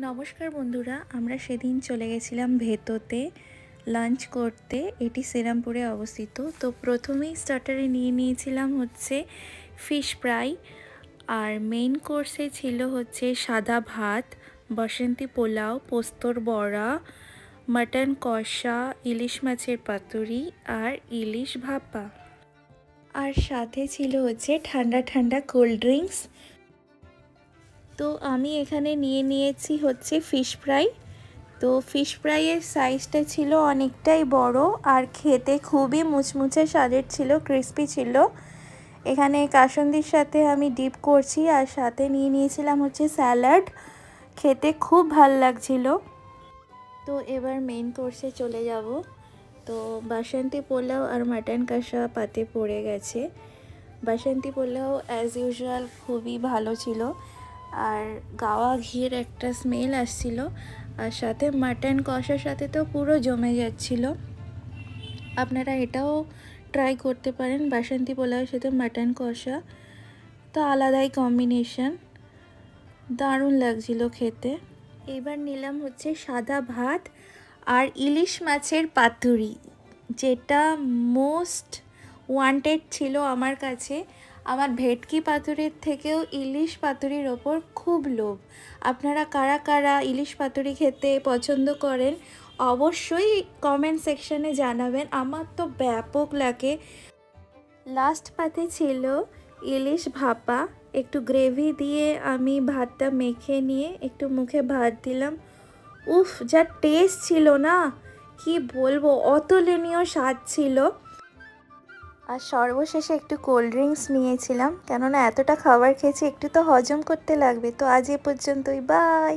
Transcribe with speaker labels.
Speaker 1: নমস্কার বন্ধুরা, আমরা সেদিন চলে গেছিলাম ভেতোতে লাঞ্চ করতে। এটি শ্রীরামপুরে অবস্থিত। তো প্রথমেই স্টার্টারে নিয়ে নিয়েছিলাম হচ্ছে ফিশ ফ্রাই, আর মেইন কোর্সে ছিল হচ্ছে সাদা ভাত, বাসন্তী পোলাও, পোস্তর বড়া, মাটন কষা, ইলিশ মাছের পাতুরি আর ইলিশ ভাপা। আর সাথে ছিল হচ্ছে ঠান্ডা ঠান্ডা কোল্ড ড্রিঙ্কস। তো আমি এখানে নিয়ে নিয়েছি হচ্ছে ফিশ ফ্রাই। তো ফিশ ফ্রাইয়ের সাইজটা ছিল অনেকটাই বড় আর খেতে খুবই মুচমুচে স্বাদের ছিল, ক্রিস্পি ছিল। এখানে কাসুন্দির সাথে আমি ডিপ করছি, আর সাথে নিয়ে নিয়েছিলাম হচ্ছে স্যালাড। খেতে খুব ভাল লাগছিল। তো এবার মেইন কোর্সে চলে যাব। তো বাসন্তী পোলাও আর মাটন কষা পাতে পড়ে গেছে। বাসন্তী পোলাও অ্যাজ ইউজুয়াল খুবই ভালো ছিল, আর গাওয়া ঘির একটা স্মেল আসছিল, আর সাথে মাটন কষার সাথে তো পুরো জমে যাচ্ছিল। আপনারা এটাও ট্রাই করতে পারেন, বাসন্তী পোলাওয়ের সাথে মাটন কষা, তো আলাদাই কম্বিনেশন, দারুণ লাগছিল খেতে। এবার নিলাম হচ্ছে সাদা ভাত আর ইলিশ মাছের পাতুরি, যেটা মোস্ট ওয়ান্টেড ছিল আমার কাছে। আমার ভেটকি পাতুরির থেকেও ইলিশ পাতুরির ওপর খুব লোভ। আপনারা কারা কারা ইলিশ পাতুরি খেতে পছন্দ করেন অবশ্যই কমেন্ট সেকশানে জানাবেন। আমার তো ব্যাপক লাগে। লাস্ট পাতে ছিল ইলিশ ভাপা। একটু গ্রেভি দিয়ে আমি ভাতটা মেখে নিয়ে একটু মুখে ভাত দিলাম। উফ, যা টেস্ট ছিল না, কি বলবো, অতুলনীয় স্বাদ ছিল। আর সর্বশেষে একটু কোল্ড ড্রিঙ্কস নিয়েছিলাম, কেননা এতটা খাবার খেয়েছি, একটু তো হজম করতে লাগবে। তো আজ এ পর্যন্তই, বাই।